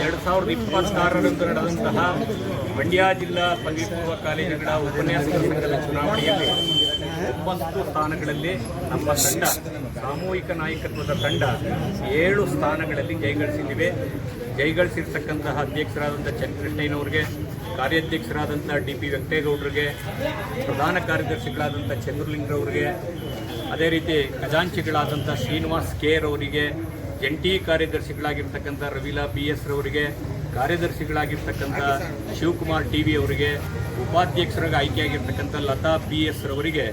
2026ರಂದು ನಡೆದಂತಹ ಮಂಡ್ಯ ಜಿಲ್ಲಾ ಪದವಿ ಪೂರ್ವ ಕಾಲೇಜುಗಳ ಉಪನ್ಯಾಸಕರ ಸಂಘದ ಚುನಾವಣೆಯಲ್ಲಿ 9 ಸ್ಥಾನಗಳಲ್ಲಿ ನಮ್ಮ ತಂಡ ಸಾಮೂಹಿಕ ನಾಯಕತ್ವದ ತಂಡ 7 ಸ್ಥಾನಗಳಲ್ಲಿ ಜಯಗಳಿಸಿದ್ದೇವೆ. ಜಯಗಳಿಸಿರ್ತಕ್ಕಂತಹ ಅಧ್ಯಕ್ಷರಾದಂಥ ಚನ್ನಕೃಷ್ಣಯ್ಯನವರಿಗೆ, ಕಾರ್ಯಾಧ್ಯಕ್ಷರಾದಂಥ DP ವೆಂಕಟೇಗೌಡರಿಗೆ, ಪ್ರಧಾನ ಕಾರ್ಯದರ್ಶಿಗಳಾದಂಥ ಚಂದ್ರಲಿಂಗರವರಿಗೆ, ಅದೇ ರೀತಿ ಖಜಾಂಚಿಗಳಾದಂಥ ಶ್ರೀನಿವಾಸ್ KR ಅವರಿಗೆ, ಜಂಟಿ ಕಾರ್ಯದರ್ಶಿಗಳಾಗಿರ್ತಕ್ಕಂಥ ರವೀಲಾ BS ರವರಿಗೆ, ಕಾರ್ಯದರ್ಶಿಗಳಾಗಿರ್ತಕ್ಕಂಥ ಶಿವಕುಮಾರ್ TV ಅವರಿಗೆ, ಉಪಾಧ್ಯಕ್ಷರಾಗಿ ಆಯ್ಕೆಯಾಗಿರ್ತಕ್ಕಂಥ ಲತಾ PS ರವರಿಗೆ,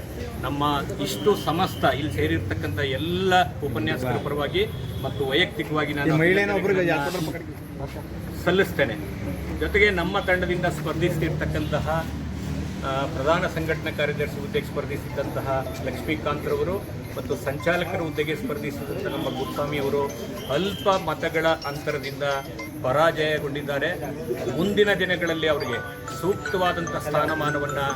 ನಮ್ಮ ಇಷ್ಟು ಸಮಸ್ತ ಇಲ್ಲಿ ಸೇರಿರ್ತಕ್ಕಂಥ ಎಲ್ಲ ಉಪನ್ಯಾಸಕರ ಪರವಾಗಿ ಮತ್ತು ವೈಯಕ್ತಿಕವಾಗಿ ನಾನು ಸಲ್ಲಿಸ್ತೇನೆ. ಜೊತೆಗೆ ನಮ್ಮ ತಂಡದಿಂದ ಸ್ಪರ್ಧಿಸ್ತಿರ್ತಕ್ಕಂತಹ ಪ್ರಧಾನ ಸಂಘಟನಾ ಕಾರ್ಯದರ್ಶಿ ಹುದ್ದೆಗೆ ಸ್ಪರ್ಧಿಸಿದಂತಹ ಲಕ್ಷ್ಮೀಕಾಂತ್ ರವರು ಮತ್ತು ಸಂಚಾಲಕರ ಹುದ್ದೆಗೆ ಸ್ಪರ್ಧಿಸಿದಂಥ ನಮ್ಮ ಗುರುಸ್ವಾಮಿ ಅವರು ಅಲ್ಪ ಮತಗಳ ಅಂತರದಿಂದ ಪರಾಜಯಗೊಂಡಿದ್ದಾರೆ. ಮುಂದಿನ ದಿನಗಳಲ್ಲಿ ಅವರಿಗೆ ಸೂಕ್ತವಾದಂಥ ಸ್ಥಾನಮಾನವನ್ನು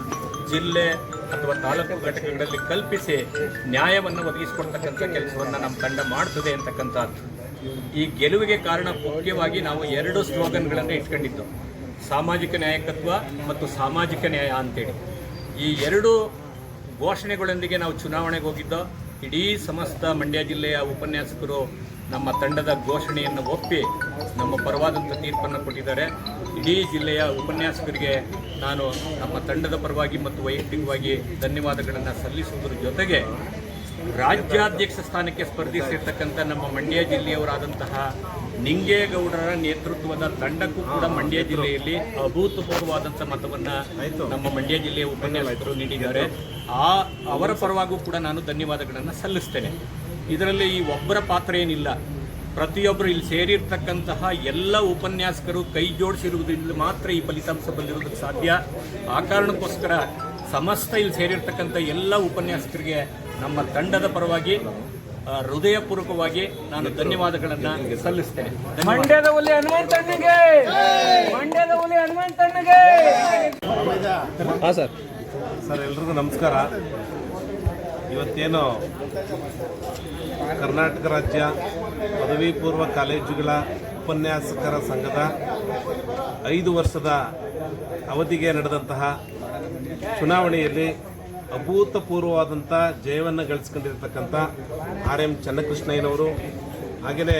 ಜಿಲ್ಲೆ ಅಥವಾ ತಾಲೂಕು ಘಟಕಗಳಲ್ಲಿ ಕಲ್ಪಿಸಿ ನ್ಯಾಯವನ್ನು ಒದಗಿಸಿಕೊಡ್ತಕ್ಕಂಥ ಕೆಲಸವನ್ನು ನಮ್ಮ ತಂಡ ಮಾಡ್ತದೆ ಅಂತಕ್ಕಂಥದ್ದು. ಈ ಗೆಲುವಿಗೆ ಕಾರಣ ಮುಖ್ಯವಾಗಿ ನಾವು 2 ಸ್ಲೋಗನ್ಗಳನ್ನು ಇಟ್ಕೊಂಡಿದ್ದು, ಸಾಮಾಜಿಕ ನ್ಯಾಯಕತ್ವ ಮತ್ತು ಸಾಮಾಜಿಕ ನ್ಯಾಯ ಅಂತೇಳಿ. ಈ 2 ಘೋಷಣೆಗಳೊಂದಿಗೆ ನಾವು ಚುನಾವಣೆಗೆ ಹೋಗಿದ್ದೋ. ಇಡೀ ಸಮಸ್ತ ಮಂಡ್ಯ ಜಿಲ್ಲೆಯ ಉಪನ್ಯಾಸಕರು ನಮ್ಮ ತಂಡದ ಘೋಷಣೆಯನ್ನು ಒಪ್ಪಿ ನಮ್ಮ ಪರವಾದಂಥ ತೀರ್ಪನ್ನು ಕೊಟ್ಟಿದ್ದಾರೆ. ಇಡೀ ಜಿಲ್ಲೆಯ ಉಪನ್ಯಾಸಕರಿಗೆ ನಾನು ನಮ್ಮ ತಂಡದ ಪರವಾಗಿ ಮತ್ತು ವೈಯಕ್ತಿಕವಾಗಿ ಧನ್ಯವಾದಗಳನ್ನು ಸಲ್ಲಿಸುವುದರ ಜೊತೆಗೆ ರಾಜ್ಯಾಧ್ಯಕ್ಷ ಸ್ಥಾನಕ್ಕೆ ಸ್ಪರ್ಧಿಸಿರ್ತಕ್ಕಂಥ ನಮ್ಮ ಮಂಡ್ಯ ಜಿಲ್ಲೆಯವರಾದಂತಹ ನಿಂಗೇಗೌಡರ ನೇತೃತ್ವದ ತಂಡಕ್ಕೂ ಕೂಡ ಮಂಡ್ಯ ಜಿಲ್ಲೆಯಲ್ಲಿ ಅಭೂತಪೂರ್ವವಾದಂಥ ಮತವನ್ನು ನಮ್ಮ ಮಂಡ್ಯ ಜಿಲ್ಲೆಯ ಉಪನ್ಯಾಸಕರು ನೀಡಿದ್ದಾರೆ. ಅವರ ಪರವಾಗೂ ಕೂಡ ನಾನು ಧನ್ಯವಾದಗಳನ್ನು ಸಲ್ಲಿಸ್ತೇನೆ. ಇದರಲ್ಲಿ ಈ ಒಬ್ಬರ ಪಾತ್ರ ಏನಿಲ್ಲ, ಪ್ರತಿಯೊಬ್ಬರು ಇಲ್ಲಿ ಸೇರಿರ್ತಕ್ಕಂತಹ ಎಲ್ಲ ಉಪನ್ಯಾಸಕರು ಕೈ ಜೋಡಿಸಿರುವುದರಿಂದ ಮಾತ್ರ ಈ ಫಲಿತಾಂಶ ಬಂದಿರೋದಕ್ಕೆ ಸಾಧ್ಯ. ಆ ಕಾರಣಕ್ಕೋಸ್ಕರ ಸಮಸ್ತ ಇಲ್ಲಿ ಸೇರಿರ್ತಕ್ಕಂಥ ಎಲ್ಲ ಉಪನ್ಯಾಸಕರಿಗೆ ನಮ್ಮ ತಂಡದ ಪರವಾಗಿ ಹೃದಯಪೂರ್ವಕವಾಗಿ ನಾನು ಧನ್ಯವಾದಗಳನ್ನು ಸಲ್ಲಿಸ್ತೇನೆ. ಮಂಡ್ಯದ ಹುಲಿ ಹನುಮಂತಣ್ಣಗೆ, ಮಂಡ್ಯದ ಹುಲಿ ಹನುಮಂತಣ್ಣಗೆ. ಸರ್ ಎಲ್ರಿಗೂ ನಮಸ್ಕಾರ. ಇವತ್ತೇನು ಕರ್ನಾಟಕ ರಾಜ್ಯ ಪದವಿ ಪೂರ್ವ ಕಾಲೇಜುಗಳ ಉಪನ್ಯಾಸಕರ ಸಂಘದ 5 ವರ್ಷದ ಅವಧಿಗೆ ನಡೆದಂತಹ ಚುನಾವಣೆಯಲ್ಲಿ ಅಭೂತಪೂರ್ವವಾದಂಥ ಜಯವನ್ನು ಗಳಿಸ್ಕೊಂಡಿರ್ತಕ್ಕಂಥ RM ಚನ್ನಕೃಷ್ಣಯ್ಯನವರು, ಹಾಗೆಯೇ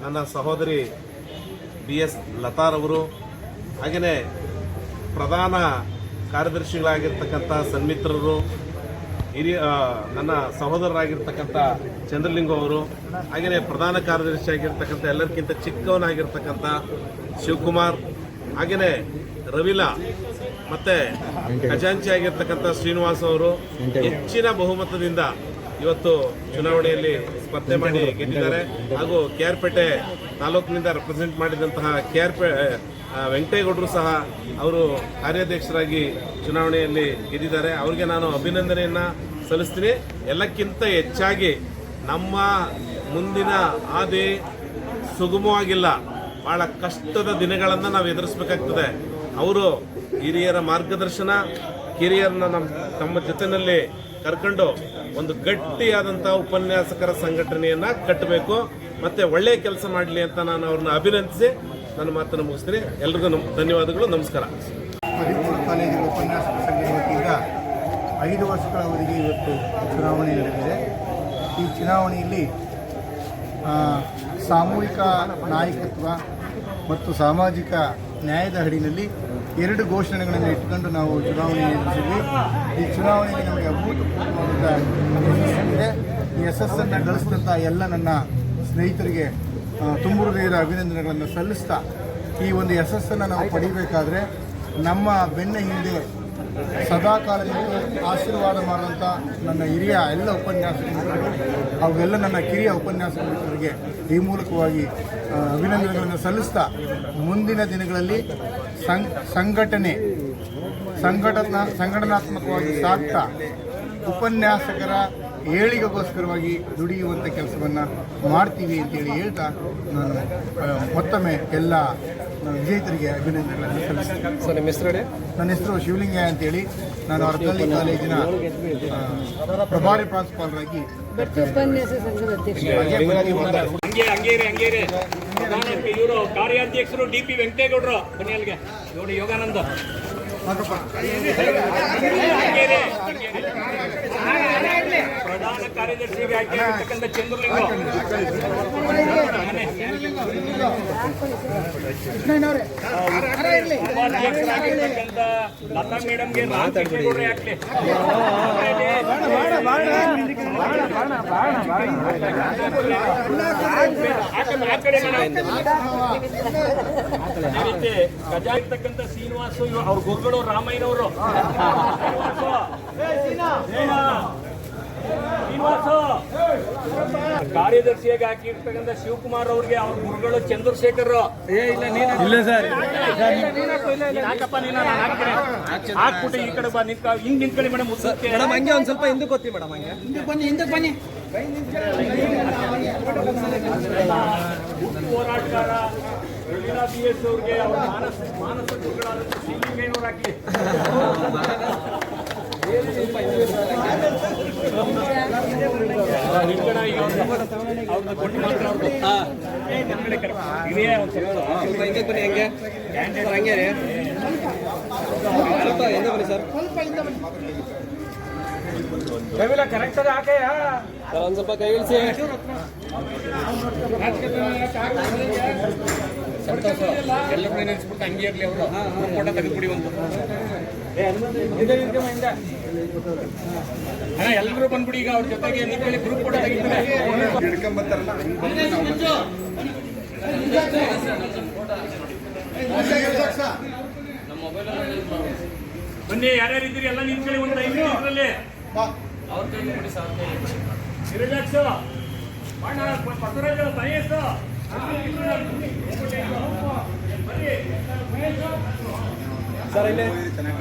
ನನ್ನ ಸಹೋದರಿ BS ಲತಾರವರು, ಹಾಗೆಯೇ ಪ್ರಧಾನ ಕಾರ್ಯದರ್ಶಿಗಳಾಗಿರ್ತಕ್ಕಂಥ ಸನ್ಮಿತ್ರರು, ನನ್ನ ಸಹೋದರರಾಗಿರ್ತಕ್ಕಂಥ ಚಂದ್ರಲಿಂಗ ಅವರು, ಹಾಗೆಯೇ ಪ್ರಧಾನ ಕಾರ್ಯದರ್ಶಿ ಆಗಿರ್ತಕ್ಕಂಥ ಎಲ್ಲರಿಗಿಂತ ಚಿಕ್ಕವನಾಗಿರ್ತಕ್ಕಂಥ ಶಿವಕುಮಾರ್, ಹಾಗೆಯೇ ರವೀಲಾ ಮತ್ತು ಖಜಾಂಚಿ ಆಗಿರ್ತಕ್ಕಂಥ ಶ್ರೀನಿವಾಸ್ ಅವರು ಹೆಚ್ಚಿನ ಬಹುಮತದಿಂದ ಇವತ್ತು ಚುನಾವಣೆಯಲ್ಲಿ ಸ್ಪರ್ಧೆ ಮಾಡಿ ಗೆದ್ದಿದ್ದಾರೆ. ಹಾಗೂ KR ತಾಲೂಕಿನಿಂದ ರೆಪ್ರೆಸೆಂಟ್ ಮಾಡಿದಂತಹ ವೆಂಕಟೇಗೌಡರು ಸಹ ಅವರು ಕಾರ್ಯಾಧ್ಯಕ್ಷರಾಗಿ ಚುನಾವಣೆಯಲ್ಲಿ ಗೆದ್ದಿದ್ದಾರೆ. ಅವರಿಗೆ ನಾನು ಅಭಿನಂದನೆಯನ್ನು ಸಲ್ಲಿಸ್ತೀನಿ. ಎಲ್ಲಕ್ಕಿಂತ ಹೆಚ್ಚಾಗಿ ನಮ್ಮ ಮುಂದಿನ ಹಾದಿ ಸುಗಮವಾಗಿಲ್ಲ, ಭಾಳ ಕಷ್ಟದ ದಿನಗಳನ್ನು ನಾವು ಎದುರಿಸಬೇಕಾಗ್ತದೆ. ಅವರು ಹಿರಿಯರ ಮಾರ್ಗದರ್ಶನ, ಕಿರಿಯರನ್ನ ತಮ್ಮ ಜೊತೆಯಲ್ಲಿ ಕರ್ಕೊಂಡು ಒಂದು ಗಟ್ಟಿಯಾದಂಥ ಉಪನ್ಯಾಸಕರ ಸಂಘಟನೆಯನ್ನು ಕಟ್ಟಬೇಕು ಮತ್ತು ಒಳ್ಳೆಯ ಕೆಲಸ ಮಾಡಲಿ ಅಂತ ನಾನು ಅವ್ರನ್ನ ಅಭಿನಂದಿಸಿ ನನ್ನ ಮಾತನ್ನು ಮುಗಿಸ್ತೀನಿ. ಎಲ್ರಿಗೂ ಧನ್ಯವಾದಗಳು, ನಮಸ್ಕಾರ. ಪದವಿಪೂರ್ವ ಕಾಲೇಜುಗಳ ಉಪನ್ಯಾಸಕರ ಸಂಘದ ವತಿಯಿಂದ 5 ವರ್ಷಗಳ ಅವಧಿಗೆ ಇವತ್ತು ಚುನಾವಣೆ ನಡೆದಿದೆ. ಈ ಚುನಾವಣೆಯಲ್ಲಿ ಸಾಮೂಹಿಕ ನಾಯಕತ್ವ ಮತ್ತು ಸಾಮಾಜಿಕ ನ್ಯಾಯದ ಅಡಿಯಲ್ಲಿ 2 ಘೋಷಣೆಗಳನ್ನು ಇಟ್ಟುಕೊಂಡು ನಾವು ಚುನಾವಣೆ ನಡೆಸಿದ್ವಿ. ಈ ಚುನಾವಣೆಗೆ ನಮಗೆ ಅಭೂತಪೂರ್ವವಾದ ಯಶಸ್ಸಿದೆ. ಈ ಯಶಸ್ಸನ್ನು ಗಳಿಸಿದಂಥ ಎಲ್ಲ ನನ್ನ ಸ್ನೇಹಿತರಿಗೆ ತುಂಬ ಹೃದಯದ ಅಭಿನಂದನೆಗಳನ್ನು ಸಲ್ಲಿಸ್ತಾ, ಈ ಒಂದು ಯಶಸ್ಸನ್ನು ನಾವು ಪಡಿಬೇಕಾದ್ರೆ ನಮ್ಮ ಬೆನ್ನ ಹಿಂದೆ ಸದಾಕಾಲ ಆಶೀರ್ವಾದ ಮಾಡಿದಂಥ ನನ್ನ ಹಿರಿಯ ಎಲ್ಲ ಉಪನ್ಯಾಸಕರು ಅವೆಲ್ಲ ನನ್ನ ಕಿರಿಯ ಉಪನ್ಯಾಸಕ ಮಿತ್ರರಿಗೆ ಈ ಮೂಲಕವಾಗಿ ಅಭಿನಂದನೆಗಳನ್ನು ಸಲ್ಲಿಸ್ತಾ, ಮುಂದಿನ ದಿನಗಳಲ್ಲಿ ಸಂಘಟನಾತ್ಮಕವಾಗಿ ಸಾಗ್ತಾ ಉಪನ್ಯಾಸಕರ ಏಳಿಗೆಗೋಸ್ಕರವಾಗಿ ದುಡಿಯುವಂಥ ಕೆಲಸವನ್ನು ಮಾಡ್ತೀವಿ ಅಂತೇಳಿ ಹೇಳ್ತಾ ನಾನು ಮತ್ತೊಮ್ಮೆ ಎಲ್ಲ ವಿಜೇತರಿಗೆ ಅಭಿನಂದನೆಗಳನ್ನು ಸಲ್ಲಿಸ್ತೀನಿ. ಸರ್, ನಿಮ್ಮ ಹೆಸರು ಹೇಳಿ. ನನ್ನ ಹೆಸರು ಶಿವಲಿಂಗಯ್ಯ ಅಂತೇಳಿ, ನಾನು ಅರಕಲ್ಲಿ ಕಾಲೇಜಿನ ಪ್ರಭಾರಿ ಪ್ರಾಂಶುಪಾಲರಾಗಿ ಹಂಗೆ ಇರಿ ಪ್ರಧಾನಕ್ಕೆ ಇವರು ಕಾರ್ಯಾಧ್ಯಕ್ಷರು DP ವೆಂಕಟೇಗೌಡರು ಬನ್ನಿ ಅಲ್ಲಿಗೆ ನೋಡಿ ಯೋಗಾನಂದ ಪ್ರಧಾನ ಕಾರ್ಯದರ್ಶಿಗೆ ಆಯ್ಕೆ ಆಗಿರ್ತಕ್ಕಂಥ ಚಂದ್ರಲಿಂಗ ಉಪಾಧ್ಯಕ್ಷರಾಗಿರ್ತಕ್ಕಂಥ ಲತಾ ಮೇಡಮ್ಗೆ ರಾಮಕೃಷ್ಣಗೌಡ್ರೆ ಹಾಕ್ಲಿ ಆ ಕಡೆ ಗಜ ಇರ್ತಕ್ಕಂಥ ಶ್ರೀನಿವಾಸು ಅವ್ರ ಗುರುಗಳು ರಾಮಯ್ಯನವರು ಕಾರ್ಯದರ್ಶಿಯಾಗಿ ಹಾಕಿರ್ತಕ್ಕಂಥ ಶಿವಕುಮಾರ್ ಅವ್ರಿಗೆ ಅವ್ರ ಗುರುಗಳು ಚಂದ್ರಶೇಖರ್ ಇಲ್ಲ ಸರ್ ಹಾಕ್ಬಿಟ್ಟು ಈ ಕಡೆ ಬಾ ಹಿಂಗ್ ನಿಂತ್ಕೊಳ್ಳಿ ಮೇಡಮ್ ಮುಚ್ಚಕ್ಕೆ ಮೇಡಮ್ ಹಂಗೆ ಒಂದ್ ಸ್ವಲ್ಪ ಹಿಂದಕ್ಕೆ ಗೊತ್ತಿ ಮೇಡಮ್ ಹಂಗೆ ಹುಟ್ಟು ಹೋರಾಟಗಾರ ರವೀನಾ BS ಅವ್ರಿಗೆ ಅವ್ರ ಮಾನಸ ಗುರುಗಳಾದಂಥ ಸಿಂಗಯ್ಯನವ್ರು ಹಾಕಿ ಅವ್ರನ್ನ ಕೊಟ್ಟು ಮಾತ್ರ ಅವ್ರದ್ದು ಇದೆಯಾ ಒಂದು ಸ್ವಲ್ಪ ಹಿಂಗೆ ಬನ್ನಿ ಹಂಗೆ ಹಂಗೆ ರೀ ಸ್ವಲ್ಪ ಹಿಂದೆ ಬನ್ನಿ ಸರ್ ರವಿಲ ಕರೆಕ್ಟ್ ಆಗಿ ಹಾಕಯ್ಯ ಸರ್ ಒಂದು ಸ್ವಲ್ಪ ಕೈ ಇಳಿಸಿ ಸಂತೋಷ ಎಲ್ಲರೂ ನೆನೆಸ್ಬಿಟ್ಟು ಹಂಗೆ ಇರಲಿ ಅವರು ಫೋಟೋ ತೆಗೆದುಬಿಡಿ ಒಂದು ಎಲ್ಲರೂ ಬಂದ್ಬಿಡಿ ಈಗ ಅವ್ರ ಜೊತೆಗೆ ನಿಂತಲ್ಲಿ ಗ್ರೂಪ್ ಫೋಟೋ ತೆಗಿತಾರೆ ಬನ್ನಿ ಯಾರ್ಯಾರು ಇದ್ದೀರಿ ಎಲ್ಲ ನಿಂತ್ಕೊಳ್ಳಿ ಒಂದು 5 ನಿಮಿಷದಲ್ಲಿ ಅವ್ರ ಕೈ ಕೊಡಿ ಸರ್ ಸಿರಜಾಕ್ಷ ಬಸವರಾಜ ಮಹೇಶ್ ಸರ್ ಇಲ್ಲಿ ಚೆನ್ನಾಗಿ